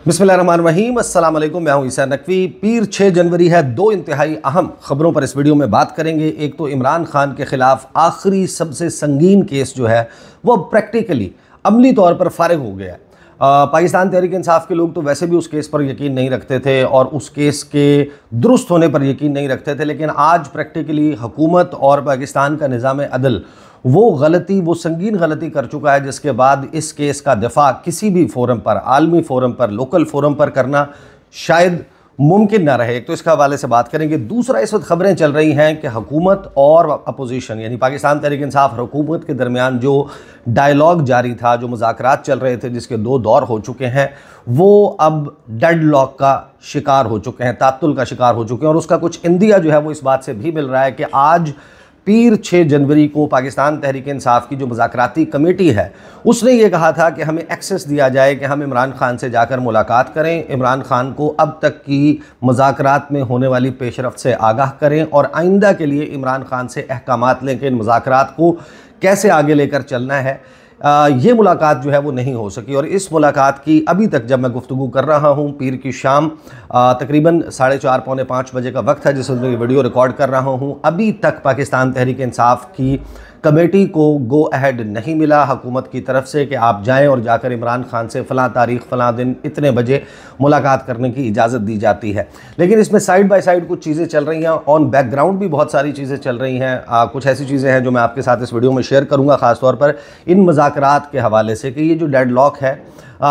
बिस्मिल्लाहिर्रहमानिर्रहीम, अस्सलाम वालेकुम। मैं हूं ईसा नकवी। पीर 6 जनवरी है। दो इंतहाई अहम खबरों पर इस वीडियो में बात करेंगे। एक तो इमरान खान के खिलाफ आखिरी सबसे संगीन केस जो है वो प्रैक्टिकली अमली तौर पर फारिग हो गया है। पाकिस्तान तहरीक इंसाफ के लोग तो वैसे भी उस केस पर यकीन नहीं रखते थे और उस केस के दुरुस्त होने पर यकीन नहीं रखते थे, लेकिन आज प्रैक्टिकली हुकूमत और पाकिस्तान का निज़ाम अदल वो संगीन गलती कर चुका है, जिसके बाद इस केस का दिफा किसी भी फोरम पर, आलमी फोरम पर, लोकल फोरम पर करना शायद मुमकिन ना रहे। एक तो इसके हवाले से बात करेंगे। दूसरा, इस वक्त खबरें चल रही हैं कि हुकूमत और अपोजिशन यानी पाकिस्तान तहरीक इंसाफ और हुकूमत के दरमियान जो डायलॉग जारी था, जो मुज़ाकरात चल रहे थे, जिसके 2 दौर हो चुके हैं, वो अब डेडलॉक का शिकार हो चुके हैं, तात्तुल का शिकार हो चुके हैं। और उसका कुछ इंदिया जो है वो इस बात से भी मिल रहा है कि आज पीर 6 जनवरी को पाकिस्तान तहरीक इंसाफ की जो मुज़ाकराती कमेटी है उसने ये कहा था कि हमें एक्सेस दिया जाए कि हम इमरान खान से जाकर मुलाकात करें, इमरान खान को अब तक की मुज़ाकरात में होने वाली पेशरफ्त से आगाह करें और आइंदा के लिए इमरान खान से अहकामात लें कि इन मुज़ाकरात को कैसे आगे लेकर चलना है। ये मुलाकात जो है वो नहीं हो सकी और इस मुलाकात की अभी तक, जब मैं गुफ्तगू कर रहा हूँ, पीर की शाम तकरीबन 4:30 पौने 5 बजे का वक्त है जिस वक्त मैं वीडियो रिकॉर्ड कर रहा हूँ, अभी तक पाकिस्तान तहरीक इंसाफ की कमेटी को गो अहेड नहीं मिला हुकूमत की तरफ से कि आप जाएं और जाकर इमरान खान से फ़लाँ तारीख़ फ़लाँ दिन इतने बजे मुलाकात करने की इजाज़त दी जाती है। लेकिन इसमें साइड बाय साइड कुछ चीज़ें चल रही हैं, ऑन बैकग्राउंड भी बहुत सारी चीज़ें चल रही हैं। कुछ ऐसी चीज़ें हैं जो मैं आपके साथ इस वीडियो में शेयर करूँगा, ख़ास तौर पर इन मुज़ाकरात के हवाले से कि ये जो डेडलॉक है,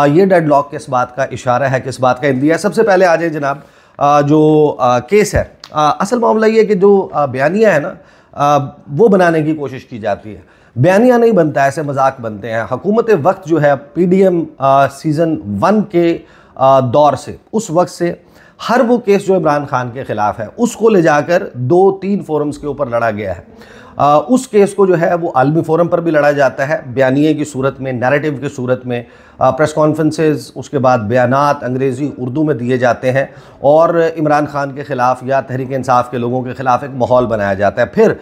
ये डेडलॉक किस बात का इशारा है, किस बात का इंदिया है। सबसे पहले आ जाए जनाब, जो केस है, असल मामला ये कि जो बयानिया है ना, वो बनाने की कोशिश की जाती है। बयानिया नहीं बनता, ऐसे मजाक बनते हैं। हुकूमत वक्त जो है PDM सीज़न 1 के दौर से, उस वक्त से हर वो केस जो इमरान खान के ख़िलाफ़ है उसको ले जाकर 2-3 फोरम्स के ऊपर लड़ा गया है। उस केस को जो है वो आलमी फोरम पर भी लड़ा जाता है, बयानिए की सूरत में, नैरेटिव की सूरत में, प्रेस कॉन्फ्रेंसेस, उसके बाद बयानात अंग्रेज़ी उर्दू में दिए जाते हैं और इमरान खान के ख़िलाफ़ या तहरीक इंसाफ के लोगों के ख़िलाफ़ एक माहौल बनाया जाता है। फिर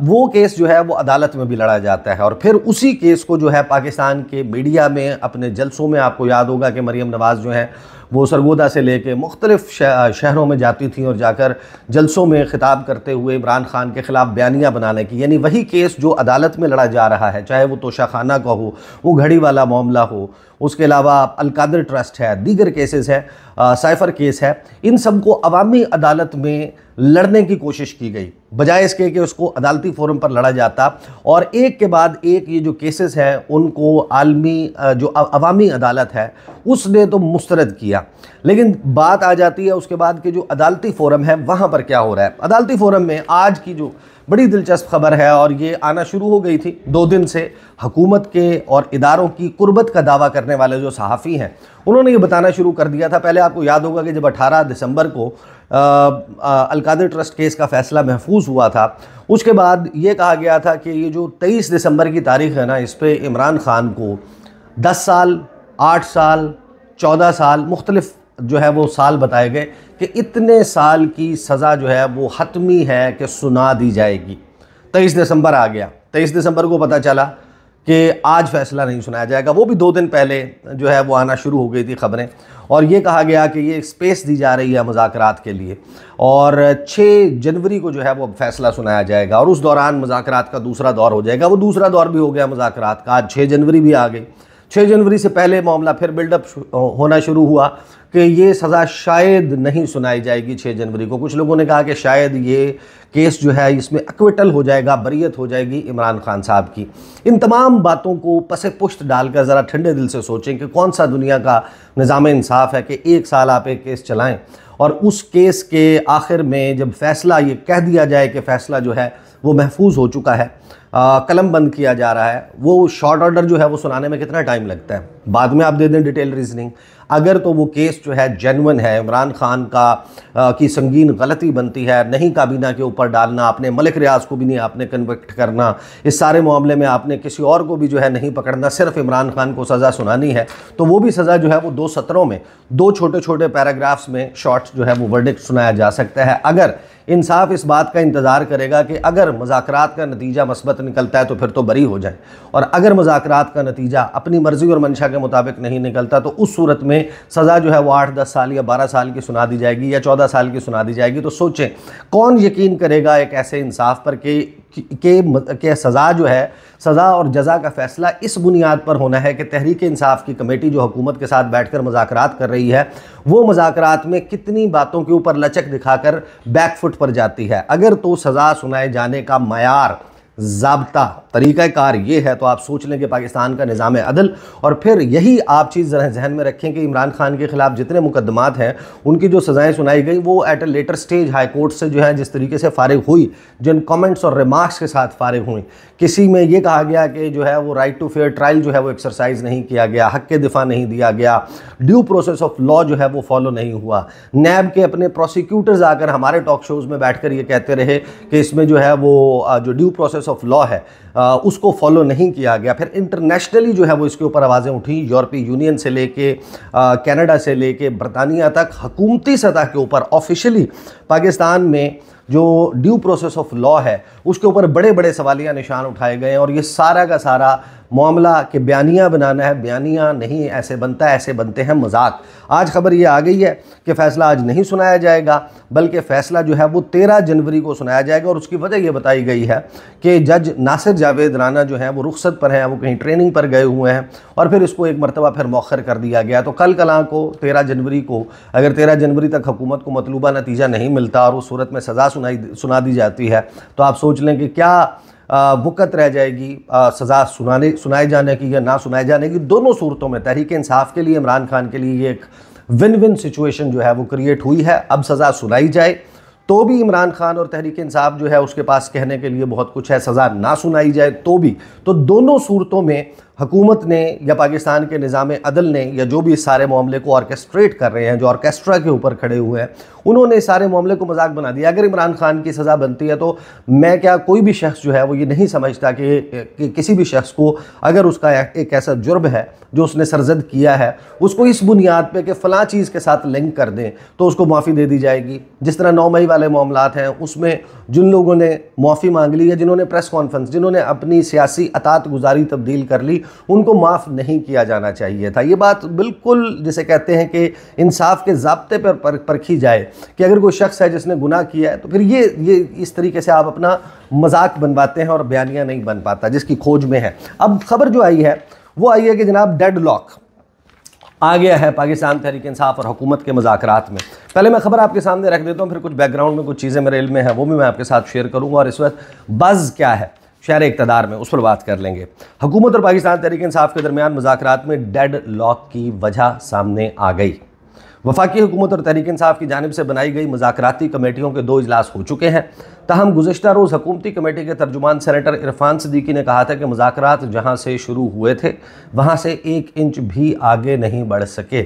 वो केस जो है वो अदालत में भी लड़ा जाता है और फिर उसी केस को जो है पाकिस्तान के मीडिया में अपने जलसों में, आपको याद होगा कि मरीम नवाज़ जो है वो सरगोदा से लेके मुख्तलिफ शहरों में जाती थी और जाकर जलसों में ख़िताब करते हुए इमरान खान के ख़िलाफ़ बयानिया बनाने की, यानी वही केस जो अदालत में लड़ा जा रहा है, चाहे वो तोशाखाना का हो, वो घड़ी वाला मामला हो, उसके अलावा अलकादर ट्रस्ट है, दीगर केसेस है, साइफ़र केस है, इन सब को अवामी अदालत में लड़ने की कोशिश की गई, बजाय इसके कि उसको अदालती फोरम पर लड़ा जाता। और एक के बाद एक ये जो केसेस हैं उनको आलमी जो अवामी अदालत है उसने तो मुस्तरद किया। लेकिन बात आ जाती है उसके बाद कि जो अदालती फोरम है वहाँ पर क्या हो रहा है। अदालती फोरम में आज की जो बड़ी दिलचस्प खबर है, और ये आना शुरू हो गई थी 2 दिन से, हुकूमत के और इदारों की कुर्बत का दावा करने वाले जो सहाफ़ी हैं उन्होंने ये बताना शुरू कर दिया था। पहले आपको याद होगा कि जब 18 दिसंबर को अलकादर ट्रस्ट केस का फ़ैसला महफूज हुआ था, उसके बाद ये कहा गया था कि ये जो 23 दिसंबर की तारीख़ है ना, इस पर इमरान खान को 10 साल, 8 साल, 14 साल मुख्तलिफ जो है वो साल बताए गए कि इतने साल की सज़ा जो है वो हतमी है कि सुना दी जाएगी। 23 दिसंबर आ गया, 23 दिसंबर को पता चला कि आज फ़ैसला नहीं सुनाया जाएगा। वो भी 2 दिन पहले जो है वो आना शुरू हो गई थी खबरें, और ये कहा गया कि ये स्पेस दी जा रही है मुज़ाकरात के लिए और 6 जनवरी को जो है वो फ़ैसला सुनाया जाएगा और उस दौरान मुज़ाकरात का दूसरा दौर हो जाएगा। वो दूसरा दौर भी हो गया मुज़ाकरात का, आज 6 जनवरी भी आ गई। 6 जनवरी से पहले मामला फिर बिल्डअप होना शुरू हुआ कि ये सज़ा शायद नहीं सुनाई जाएगी 6 जनवरी को। कुछ लोगों ने कहा कि शायद ये केस जो है इसमें एक्विटल हो जाएगा, बरियत हो जाएगी इमरान खान साहब की। इन तमाम बातों को पसे पुश्त डालकर ज़रा ठंडे दिल से सोचें कि कौन सा दुनिया का निज़ाम इंसाफ है कि 1 साल आप एक केस चलाएं और उस केस के आखिर में जब फ़ैसला ये कह दिया जाए कि फ़ैसला जो है वो महफूज हो चुका है, कलम बंद किया जा रहा है, वो शॉर्ट ऑर्डर जो है वो सुनाने में कितना टाइम लगता है, बाद में आप दे दें डिटेल रीजनिंग। अगर तो वो केस जो है जेन्युइन है, इमरान खान का की संगीन गलती बनती है, नहीं काबीना के ऊपर डालना, आपने मलिक रियाज को भी नहीं आपने कन्विक्ट करना, इस सारे मामले में आपने किसी और को भी जो है नहीं पकड़ना, सिर्फ इमरान खान को सज़ा सुनानी है, तो वो भी सज़ा जो है वो 2 सत्रों में, 2 छोटे छोटे पैराग्राफ्स में शॉर्ट्स जो है वो वर्डिक्ट सुनाया जा सकता है। अगर इंसाफ इस बात का इंतज़ार करेगा कि अगर मुज़ाकरात का नतीजा मस्बत निकलता है तो फिर तो बरी हो जाए, और अगर मुज़ाकरात का नतीजा अपनी मर्ज़ी और मंशा के मुताबिक नहीं निकलता तो उस सूरत में सज़ा जो है वो 8, 10 साल या 12 साल की सुना दी जाएगी या 14 साल की सुना दी जाएगी। तो सोचें कौन यकीन करेगा एक ऐसे इंसाफ पर कि सज़ा जो है, सज़ा और जज़ा का फ़ैसला इस बुनियाद पर होना है कि तहरीक इंसाफ की कमेटी जो हुकूमत के साथ बैठकर मुज़ाकरात कर रही है वो मुज़ाकरात में कितनी बातों के ऊपर लचक दिखाकर बैकफुट पर जाती है। अगर तो सज़ा सुनाए जाने का मयार, ज़ाब्ता, तरीक़ाकार ये है तो आप सोच लें कि पाकिस्तान का निज़ाम अदल, और फिर यही आप चीज़ ज़रा जहन में रखें कि इमरान खान के ख़िलाफ़ जितने मुकदमात हैं उनकी जो सज़ाएँ सुनाई गई वो at a later stage high court से जो है जिस तरीके से फ़ारिग हुई, जिन कमेंट्स और रिमार्क्स के साथ फ़ारिग हुई, किसी में ये कहा गया कि जो है वो राइट टू फेयर ट्रायल जो है वो एक्सरसाइज नहीं किया गया, हक़ के दिफा नहीं दिया गया, ड्यू प्रोसेस ऑफ लॉ जो है वो फॉलो नहीं हुआ। नैब के अपने प्रोसिक्यूटर्स आकर हमारे टॉक शोज़ में बैठकर ये कहते रहे कि इसमें जो है वो जो ड्यू प्रोसेस ऑफ लॉ है उसको फॉलो नहीं किया गया। फिर इंटरनेशनली जो है वो इसके ऊपर आवाज़ें उठी, यूरोपीय यूनियन से लेके कनाडा से लेके बरतानिया तक हुकूमती सतह के ऊपर ऑफिशियली पाकिस्तान में जो ड्यू प्रोसेस ऑफ लॉ है उसके ऊपर बड़े बड़े सवालिया निशान उठाए गए हैं। और ये सारा का सारा मामला कि बयानिया बनाना है, बयानिया नहीं ऐसे बनता है, ऐसे बनते हैं मजाक। आज खबर ये आ गई है कि फ़ैसला आज नहीं सुनाया जाएगा बल्कि फ़ैसला जो है वो 13 जनवरी को सुनाया जाएगा। और उसकी वजह ये बताई गई है कि जज नासिर जावेद राना जो है वो रुखसत पर हैं, वो कहीं ट्रेनिंग पर गए हुए हैं और फिर इसको एक मरतबा फिर मौखर कर दिया गया। तो कल कलां को 13 जनवरी को अगर 13 जनवरी तक हुकूमत को मतलूबा नतीजा नहीं मिलता और उस सूरत में सज़ा सुना दी जाती है तो आप सोच लें कि क्या वक़्त रह जाएगी सज़ा सुनाए जाने की या ना सुनाए जाने की। दोनों सूरतों में तहरीक इंसाफ के लिए, इमरान खान के लिए ये एक विन विन सिचुएशन जो है वो क्रिएट हुई है। अब सज़ा सुनाई जाए तो भी इमरान खान और तहरीक इंसाफ जो है उसके पास कहने के लिए बहुत कुछ है, सज़ा ना सुनाई जाए तो भी। तो दोनों सूरतों में हुकूमत ने या पाकिस्तान के निज़ाम अदल ने या जो भी इस सारे मामले को ऑर्केस्ट्रेट कर रहे हैं, जो ऑर्केस्ट्रा के ऊपर खड़े हुए हैं, उन्होंने इस सारे मामले को मजाक बना दिया। अगर इमरान खान की सज़ा बनती है तो मैं क्या कोई भी शख्स जो है वो ये नहीं समझता कि किसी भी शख्स को अगर उसका एक ऐसा जुर्म है जो उसने सरजद किया है उसको इस बुनियाद पे कि फ़लाँ चीज़ के साथ लिंक कर दें तो उसको माफ़ी दे दी जाएगी। जिस तरह 9 मई वाले मामलात हैं उसमें जिन लोगों ने माफ़ी मांग ली है, जिन्होंने प्रेस कॉन्फ्रेंस, जिन्होंने अपनी सियासी अतात गुजारी तब्दील कर ली, उनको माफ़ नहीं किया जाना चाहिए था। ये बात बिल्कुल जिसे कहते हैं कि इंसाफ के ज़ाब्ते पर परखी जाए कि अगर कोई शख्स है जिसने गुनाह किया है तो फिर ये इस तरीके से आप अपना मजाक बनवाते हैं और बयानिया नहीं बन पाता जिसकी खोज में है। अब खबर जो आई है वो आई है कि जनाब डेडलॉक आ गया है पाकिस्तान तहरीक इंसाफ और हुकूमत के मुज़ाकरात में। पहले मैं खबर आपके सामने रख देता हूँ, फिर कुछ बैकग्राउंड में कुछ चीज़ें मेरे इल्म में है वो भी मैं आपके साथ शेयर करूँगा और इस वक्त बज़ क्या है शहर इक़्तिदार में उस पर बात कर लेंगे। हुकूमत और पाकिस्तान तहरीक इंसाफ के दरमियान मुज़ाकरात में डेड लॉक की वजह सामने आ गई। वफाकी हुकूमत और तहरीक इंसाफ की जानिब से बनाई गई मुज़ाकराती कमेटियों के 2 इजलास हो चुके हैं। ताहम गुज़िश्ता रोज़ हुकूमती कमेटी के तर्जुमान सेनेटर इरफान सिद्दीकी ने कहा था कि मुज़ाकरात जहाँ से शुरू हुए थे वहाँ से 1 इंच भी आगे नहीं बढ़ सके।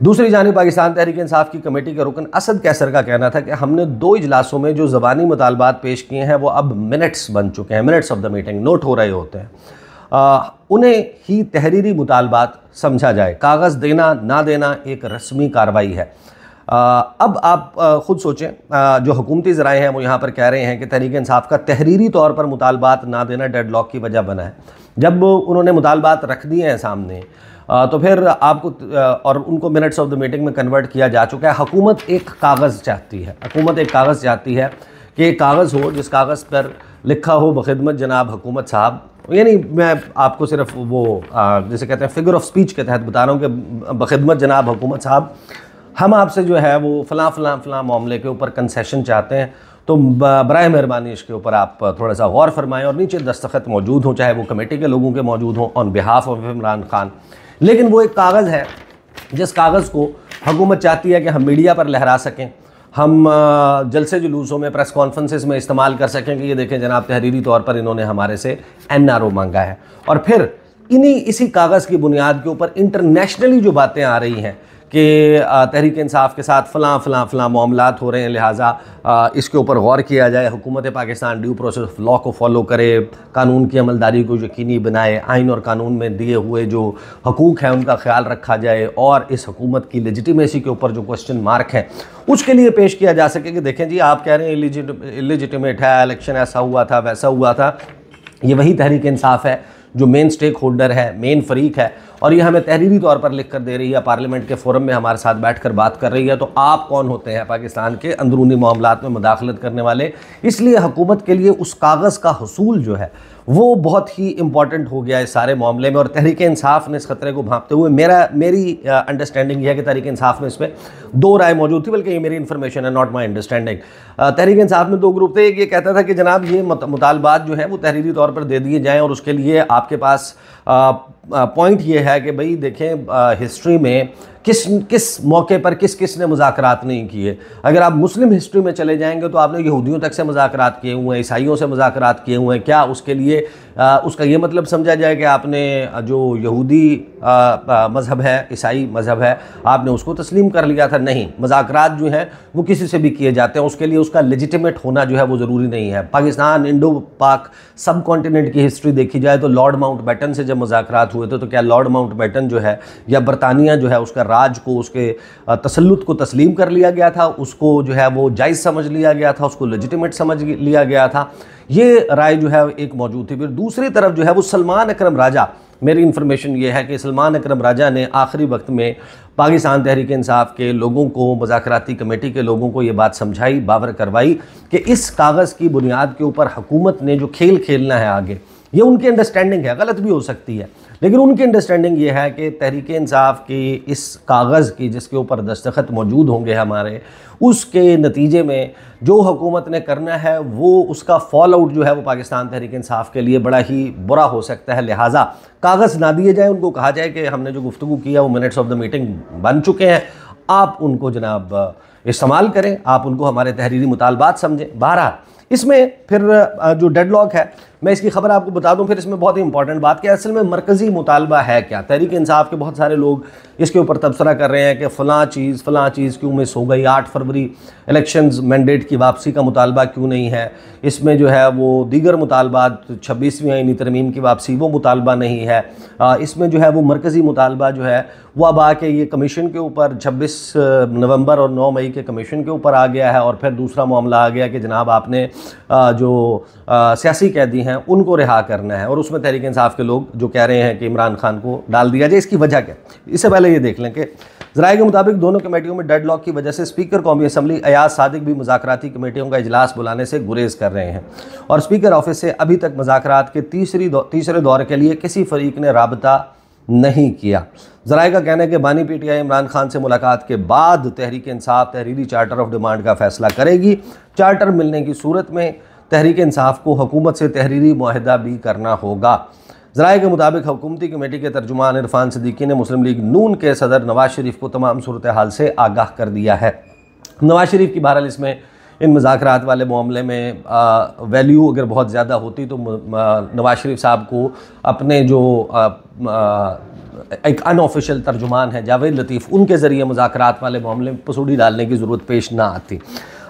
दूसरी जानिब पाकिस्तान तहरीक इंसाफ की कमेटी के रुकन असद कैसर का कहना था कि हमने 2 इजलासों में जो ज़बानी मुतालबात पेश किए हैं वो अब मिनट्स बन चुके हैं, minutes of the meeting note हो रहे होते हैं, उन्हें ही तहरीरी मुतालबात समझा जाए। कागज़ देना ना देना एक रस्मी कार्रवाई है। अब आप ख़ुद सोचें, जो हुकूमती ज़राए हैं वो यहाँ पर कह रहे हैं कि तहरीक इंसाफ का तहरीरी तौर पर मुतालबात ना देना डेडलॉक की वजह बना है। जब उन्होंने मुतालबात रख दिए हैं सामने तो फिर आपको और उनको मिनट्स ऑफ द मीटिंग में कन्वर्ट किया जा चुका है। हुकूमत एक कागज़ चाहती है, हुकूमत एक कागज़ चाहती है कि एक कागज़ हो जिस कागज़ पर लिखा हो बखिदमत जनाब हुकूमत साहब, यानी मैं आपको सिर्फ वो जैसे कहते हैं फिगर ऑफ स्पीच के तहत बता रहा हूँ कि बखिदमत जनाब हुकूमत साहब हम आपसे जो है वो फ़लाँ मामले के ऊपर कंसेशन चाहते हैं, तो बराए मेहरबानी इसके ऊपर आप थोड़ा सा गौर फरमाएं और नीचे दस्तखत मौजूद हों, चाहे वो कमेटी के लोगों के मौजूद हों on behalf of Imran Khan. लेकिन वो एक कागज़ है जिस कागज़ को हुकूमत चाहती है कि हम मीडिया पर लहरा सकें, हम जलसे जुलूसों में, प्रेस कॉन्फ्रेंसेस में इस्तेमाल कर सकें कि ये देखें जनाब तहरीरी तौर पर इन्होंने हमारे से NRO मांगा है। और फिर इसी कागज़ की बुनियाद के ऊपर इंटरनेशनली जो बातें आ रही हैं कि तहरीक इंसाफ के साथ फ़लाँ मामलात हो रहे हैं, लिहाजा इसके ऊपर गौर किया जाए, हुकूमत Pakistan due process of law को फॉलो करे, कानून की अमलदारी को यकीनी बनाए, आइन और कानून में दिए हुए जो हकूक़ हैं उनका ख्याल रखा जाए और इस हुकूमत की लेजिटिमेसी के ऊपर जो क्वेश्चन मार्क हैं उसके लिए पेश किया जा सके कि देखें जी आप कह रहे हैं इलिजिटिमेट है, इलेक्शन ऐसा हुआ था वैसा हुआ था। ये वही तहरीक इंसाफ है जो मेन स्टेक होल्डर है, मेन फरीक है और ये हमें तहरीरी तौर पर लिख कर दे रही है, पार्लियामेंट के फोरम में हमारे साथ बैठकर बात कर रही है, तो आप कौन होते हैं पाकिस्तान के अंदरूनी मामलात में मुदाखलत करने वाले। इसलिए हुकूमत के लिए उस कागज़ का हसूल जो है वो बहुत ही इंपॉर्टेंट हो गया है सारे मामले में। और तहरीक इंसाफ ने इस खतरे को भांपते हुए, मेरी अंडरस्टैंडिंग यह है कि तहरीक इंसाफ में इसमें दो राय मौजूद थी, बल्कि ये मेरी इन्फॉर्मेशन है, not my understanding. Tehreek Insaf में दो ग्रुप थे। एक ये कहता था कि जनाब ये मुतालबात जो है वो तहरीरी तौर पर दे दिए जाएँ, और उसके लिए आपके पास पॉइंट ये है कि भाई देखें हिस्ट्री में किस मौके पर किस ने मुज़ाकरात नहीं किए। अगर आप मुस्लिम हिस्ट्री में चले जाएंगे तो आपने यहूदियों तक से मुज़ाकरात किए हुए हैं, ईसाइयों से मुज़ाकरात किए हुए हैं। क्या उसके लिए उसका ये मतलब समझा जाए कि आपने जो यहूदी मज़हब है, ईसाई मज़हब है, आपने उसको तस्लीम कर लिया था? नहीं, मुज़ाकरात जो हैं वो किसी से भी किए जाते हैं, उसके लिए उसका लेजिटिमेट होना जो है वो ज़रूरी नहीं है। पाकिस्तान, इंडो पाक सब कॉन्टिनेंट की हिस्ट्री देखी जाए तो लॉर्ड माउंटबेटन से जब मुज़ाकरात हुए थे तो क्या लॉर्ड माउंटबेटन जो है या बरतानिया जो है उसका राज को, उसके तसल्लुत को तस्लीम कर लिया गया था, उसको जो है वो जायज़ समझ लिया गया था, उसको लेजिटिमेट समझ लिया गया था? ये राय जो है एक मौजूद थी। फिर दूसरी तरफ जो है वो सलमान अकरम राजा, मेरी इन्फॉर्मेशन ये है कि सलमान अकरम राजा ने आखिरी वक्त में पाकिस्तान तहरीक इंसाफ के लोगों को, मुज़ाकराती कमेटी के लोगों को ये बात समझाई, बावर करवाई कि इस कागज़ की बुनियाद के ऊपर हुकूमत ने जो खेल खेलना है आगे, ये उनकी अंडरस्टैंडिंग है, गलत भी हो सकती है, लेकिन उनकी अंडरस्टैंडिंग ये है कि तहरीक इंसाफ की इस कागज़ की जिसके ऊपर दस्तखत मौजूद होंगे हमारे, उसके नतीजे में जो हुकूमत ने करना है वो उसका फॉल आउट जो है वो पाकिस्तान तहरीक इंसाफ के लिए बड़ा ही बुरा हो सकता है। लिहाजा कागज़ ना दिए जाए, उनको कहा जाए कि हमने जो गुफ्तगू किया वो मिनट्स ऑफ द मीटिंग बन चुके हैं, आप उनको जनाब इस्तेमाल करें, आप उनको हमारे तहरीरी मुतालबात समझें। बहरहाल इसमें फिर जो डेडलॉक है, मैं इसकी खबर आपको बता दूं, फिर इसमें बहुत ही इंपॉर्टेंट बात कि असल में मरकज़ी मुतालबा है क्या। तहरीक इंसाफ के बहुत सारे लोग इसके ऊपर तबसरा कर रहे हैं कि फ़लाँ चीज़ क्यों मिस हो गई, 8 फरवरी इलेक्शंस मैंडेट की वापसी का मुतालबा क्यों नहीं है, इसमें जो है वो दीगर मुतालबात 26वीं आईनी तरमीम की वापसी वो मुतालबा नहीं है, इसमें जो है वो मरकज़ी मुतालबा जो है वो अब आके ये कमीशन के ऊपर 26 नवंबर और 9 मई के कमीशन के ऊपर आ गया है। और फिर दूसरा मामला आ गया कि जनाब आपने जो सियासी कैदी हैं उनको रिहा करना है, और उसमें तहरीक इंसाफ के लोग जो कह रहे हैं कि इमरान खान को डाल दिया जाए। इसकी वजह क्या? इससे पहले ये देख लें कि ज़राए के मुताबिक दोनों कमेटियों में डेडलॉक की वजह से स्पीकर कौमी असम्बली अयाज सादिक भी मुज़ाकराती कमेटियों का इजलास बुलाने से गुरेज कर रहे हैं, और स्पीकर ऑफिस से अभी तक मुज़ाकरात के तीसरे दौर के लिए किसी फरीक ने राबता नहीं किया। ज़राए का कहना है कि बानी पीटीआई इमरान खान से मुलाकात के बाद Tehreek Insaf तहरीरी charter of demand का फैसला करेगी। चार्टर मिलने की सूरत में तहरीक इंसाफ को हुकूमत से तहरीरी मुआहदा भी करना होगा। ज़राए के मुताबिक हुकूमती कमेटी के तर्जुमान इरफान सिद्दीकी ने मुस्लिम लीग नून के सदर नवाज शरीफ को तमाम सूरत हाल से आगाह कर दिया है। नवाज शरीफ की बहरहाल इसमें इन मुज़ाकरात वाले मामले में वैल्यू अगर बहुत ज़्यादा होती तो नवाज शरीफ साहब को अपने जो एक अनऑफिशियल तर्जुमान है जावेद लतीफ़, उनके ज़रिए मुज़ाकरात वाले मामले में पसूड़ी डालने की ज़रूरत पेश ना आती।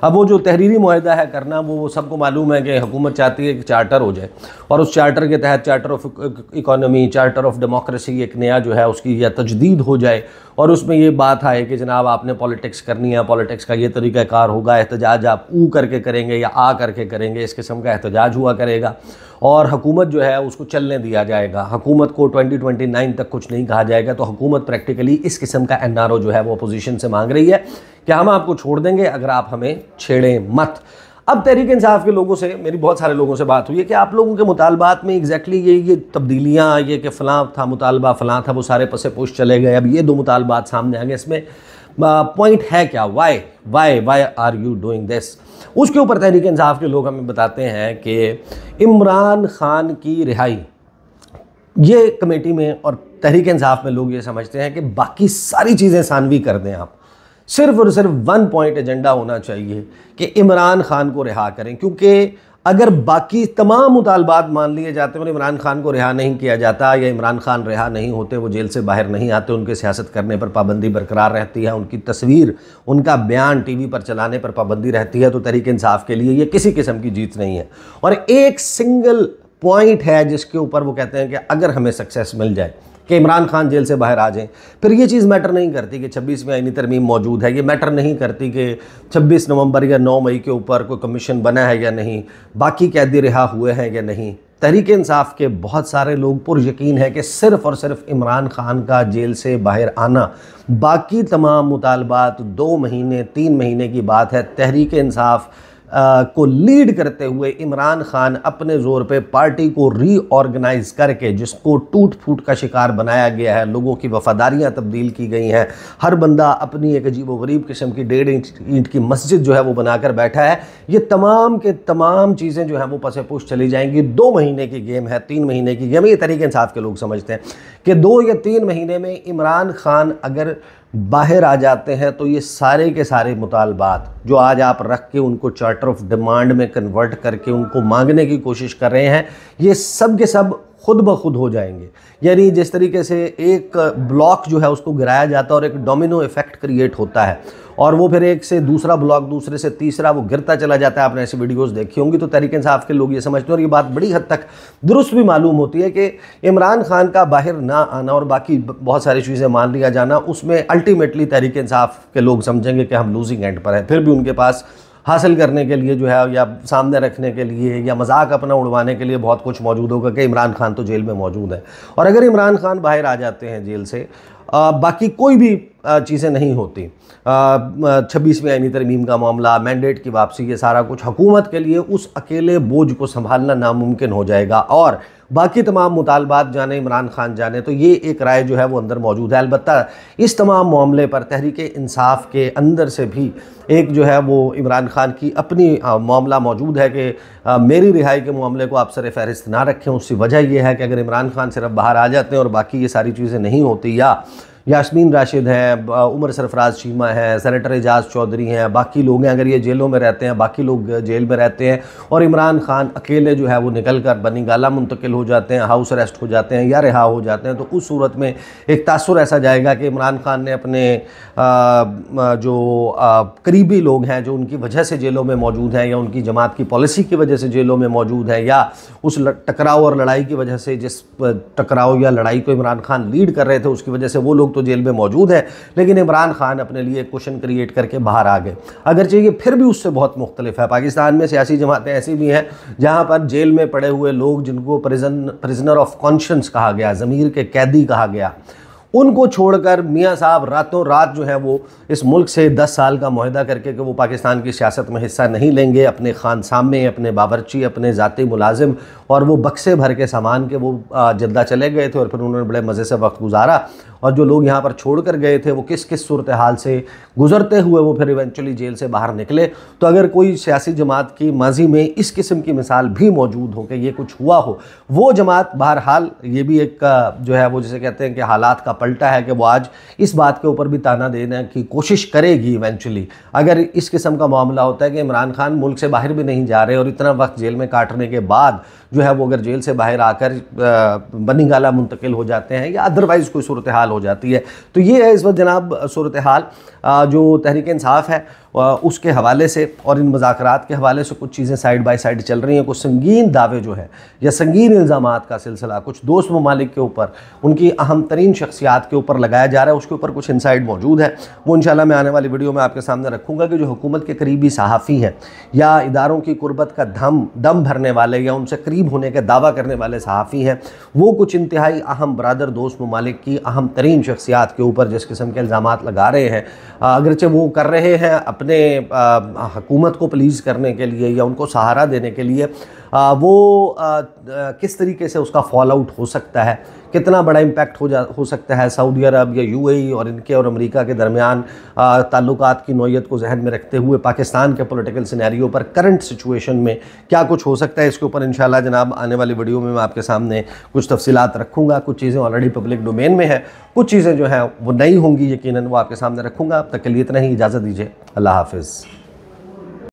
अब वो जो तहरीरी मुआहदा है करना, वो सबको मालूम है कि हुकूमत चाहती है कि चार्टर हो जाए, और उस चार्टर के तहत charter of economy, charter of democracy एक नया जो है उसकी या तजदीद हो जाए, और उसमें ये बात आए कि जनाब आपने पॉलिटिक्स करनी है, पॉलिटिक्स का ये तरीक़ाकार होगा, एहतजाज आप ऊ करके करेंगे या आ करके करेंगे, इस किस्म का एहतजाज हुआ करेगा, और हुकूमत जो है उसको चलने दिया जाएगा। हुकूमत को 2029 तक कुछ नहीं कहा जाएगा। तो हुकूमत प्रैक्टिकली इस किस्म का एनआरओ जो है वो अपोजिशन से मांग रही है कि हम आपको छोड़ देंगे अगर आप हमें छेड़ें मत। अब तहरीक इंसाफ के लोगों से, मेरी बहुत सारे लोगों से बात हुई है कि आप लोगों के मुतालबात में एग्जैक्टली ये तब्दीलियाँ, ये कि फ़लाँ था मुतालबा, फ़लाँ था, वो सारे पसे पुश चले गए, अब ये दो मुतालबात सामने आ गए, इसमें पॉइंट है क्या? Why are you doing this? उसके ऊपर तहरीक इंसाफ के लोग हमें बताते हैं कि इमरान खान की रिहाई, ये कमेटी में और तहरीक इंसाफ में लोग ये समझते हैं कि बाकी सारी चीज़ें सानवी कर दें, आप सिर्फ और सिर्फ 1 पॉइंट एजेंडा होना चाहिए कि इमरान खान को रिहा करें, क्योंकि अगर बाकी तमाम मुतालबात मान लिए जाते हैं और इमरान खान को रिहा नहीं किया जाता या इमरान खान रिहा नहीं होते, वो जेल से बाहर नहीं आते, उनके सियासत करने पर पाबंदी बरकरार रहती है, उनकी तस्वीर, उनका बयान टीवी पर चलाने पर पाबंदी रहती है, तो तहरीक इंसाफ के लिए ये किसी किस्म की जीत नहीं है। और एक सिंगल पॉइंट है जिसके ऊपर वो कहते हैं कि अगर हमें सक्सेस मिल जाए कि इमरान खान जेल से बाहर आ जाएं, फिर ये चीज़ मैटर नहीं करती कि 26वीं आईनी तरमीम मौजूद है, ये मैटर नहीं करती कि 26 नवंबर या 9 मई के ऊपर कोई कमीशन बना है या नहीं, बाकी कैदी रिहा हुए हैं या नहीं, तहरीक इंसाफ के बहुत सारे लोग पुरयकीन है कि सिर्फ़ और सिर्फ इमरान खान का जेल से बाहर आना, बाकी तमाम मुतालबात 2 महीने 3 महीने की बात है। तहरीक इंसाफ को लीड करते हुए इमरान खान अपने ज़ोर पे पार्टी को रीऑर्गेनाइज करके, जिसको टूट फूट का शिकार बनाया गया है, लोगों की वफादारियाँ तब्दील की गई हैं, हर बंदा अपनी एक अजीब व गरीब किस्म की 1.5 ईंट की मस्जिद जो है वो बनाकर बैठा है। ये तमाम के तमाम चीज़ें जो हैं वो पसे पुश चली जाएंगी। 2 महीने की गेम है, 3 महीने की गेम है। ये तहरीक इंसाफ के लोग समझते हैं कि 2 या 3 महीने में इमरान खान अगर बाहर आ जाते हैं तो ये सारे के सारे मुतालबात जो आज आप रख के उनको चार्टर ऑफ डिमांड में कन्वर्ट करके उनको मांगने की कोशिश कर रहे हैं, ये सब के सब खुद ब खुद हो जाएंगे। यानी जिस तरीके से एक ब्लॉक जो है उसको गिराया जाता है और एक डोमिनो इफेक्ट क्रिएट होता है और वो फिर एक से दूसरा ब्लॉक, दूसरे से तीसरा, वो गिरता चला जाता है। आपने ऐसी वीडियोस देखी होंगी। तो तहरीक इंसाफ के लोग ये समझते हैं और ये बात बड़ी हद तक दुरुस्त भी मालूम होती है कि इमरान खान का बाहर ना आना और बाकी बहुत सारी चीज़ें मान लिया जाना, उसमें अल्टीमेटली तहरीक इंसाफ के लोग समझेंगे कि हम लूजिंग एंड पर है। फिर भी उनके पास हासिल करने के लिए जो है या सामने रखने के लिए या मजाक अपना उड़वाने के लिए बहुत कुछ मौजूद होगा कि इमरान खान तो जेल में मौजूद है। और अगर इमरान खान बाहर आ जाते हैं जेल से, बाकी कोई भी चीज़ें नहीं होती, 26वीं आईनी तरमीम का मामला, मैंडेट की वापसी, ये सारा कुछ हुकूमत के लिए उस अकेले बोझ को संभालना नामुमकिन हो जाएगा और बाकी तमाम मुतालबात जाने, इमरान खान जाने। तो ये एक राय जो है वो अंदर मौजूद है। अलबत्ता इस तमाम मामले पर तहरीक इंसाफ के अंदर से भी एक जो है वो इमरान खान की अपनी मामला मौजूद है कि मेरी रिहाई के मामले को आप सर फहरिस्त ना रखें। उसकी वजह यह है कि अगर इमरान खान सिर्फ बाहर आ जाते हैं और बाकी ये सारी चीज़ें नहीं होती, या यास्मीन राशिद हैं, उमर सरफराज चीमा हैं, सेनेटर एजाज चौधरी हैं, बाकी लोग हैं, अगर ये जेलों में रहते हैं, बाकी लोग जेल में रहते हैं और इमरान खान अकेले जो है वो निकल कर बनी गाला मुंतकिल हो जाते हैं, हाउस अरेस्ट हो जाते हैं या रिहा हो जाते हैं, तो उस सूरत में एक तासुर ऐसा जाएगा कि इमरान खान ने अपने जो करीबी लोग हैं जो उनकी वजह से जेलों में मौजूद हैं या उनकी जमात की पॉलिसी की वजह से जेलों में मौजूद हैं या उस टकराव और लड़ाई की वजह से, जिस टकराव या लड़ाई को इमरान खान लीड कर रहे थे उसकी वजह से वो लोग तो जेल में मौजूद है, लेकिन इमरान खान अपने लिए क्वेश्चन क्रिएट करके बाहर आ गए। अगरचे ये फिर भी उससे बहुत मुख्तलिफ है। पाकिस्तान में सियासी जमातें ऐसी भी हैं जहाँ पर जेल में पड़े हुए लोग, जिनको प्रिजनर ऑफ कॉन्शियंस कहा गया, ज़मीर के कैदी कहा गया, उनको छोड़कर मियाँ साहब रातों रात जो है वो इस मुल्क से 10 साल का मुआहदा करके कि वो पाकिस्तान की सियासत में हिस्सा नहीं लेंगे, अपने खानसामे, अपने बावर्ची, अपने ज़ाती मुलाजिम और वो बक्से भर के सामान के वो जद्दा चले गए थे और फिर उन्होंने बड़े मज़े से वक्त गुजारा। और जो लोग यहाँ पर छोड़ कर गए थे वो किस किस सूरत हाल से गुजरते हुए वो फिर इवेंचुअली जेल से बाहर निकले। तो अगर कोई सियासी जमात की माजी में इस किस्म की मिसाल भी मौजूद हो कि ये कुछ हुआ हो, वो जमात बहरहाल ये भी एक जो है वो जिसे कहते हैं कि हालात का पलटा है कि वो आज इस बात के ऊपर भी ताना देने की कोशिश करेगी इवेंचुअली, अगर इस किस्म का मामला होता है कि इमरान खान मुल्क से बाहर भी नहीं जा रहे और इतना वक्त जेल में काटने के बाद जो है वो अगर जेल से बाहर आकर बनी गाला मुंतकिल हो जाते हैं या अदरवाइज़ कोई सूरत हाल हो जाती है। तो ये है इस वक्त जनाब सूरत हाल जो तहरीक इंसाफ है उसके हवाले से और इन मुज़ाकरात के हवाले से कुछ चीज़ें साइड बाय साइड चल रही हैं। कुछ संगीन दावे जो है या संगीन इल्ज़ामात का सिलसिला कुछ दोस्त ममालिक के ऊपर, उनकी अहम तरीन शख्सियात के ऊपर लगाया जा रहा है, उसके ऊपर कुछ इनसाइड मौजूद है। वो इंशाल्लाह मैं आने वाली वीडियो में आपके सामने रखूँगा कि जो हुकूमत के करीबी सहाफ़ी हैं या इदारों की कुर्बत का दम भरने वाले या उनसे करीब होने का दावा करने वाले सहाफ़ी हैं, वो कुछ इंतहाई अहम बरादर दोस्त ममालिक की अहम तरीन शख्सियात के ऊपर जिस किस्म के इल्ज़ामात लगा रहे हैं, अगरचे वो कर रहे हैं अपने हुकूमत को प्लीज़ करने के लिए या उनको सहारा देने के लिए, वो किस तरीके से उसका फॉल आउट हो सकता है, कितना बड़ा इम्पैक्ट हो सकता है सऊदी अरब या यूएई और इनके और अमेरिका के दरमियान ताल्लुकात की नौयत को जहन में रखते हुए पाकिस्तान के पॉलिटिकल सिनेरियो पर करंट सिचुएशन में क्या कुछ हो सकता है, इसके ऊपर इंशाल्लाह जनाब आने वाली वीडियो में मैं आपके सामने कुछ तफसीलात रखूँगा। कुछ चीज़ें ऑलरेडी पब्लिक डोमेन में है, कुछ चीज़ें जो हैं वो नई होंगी, यकीनन वो आपके सामने रखूँगा। अब तक के लिए इतना ही, इजाज़त दीजिए, अल्लाह हाफ़िज़।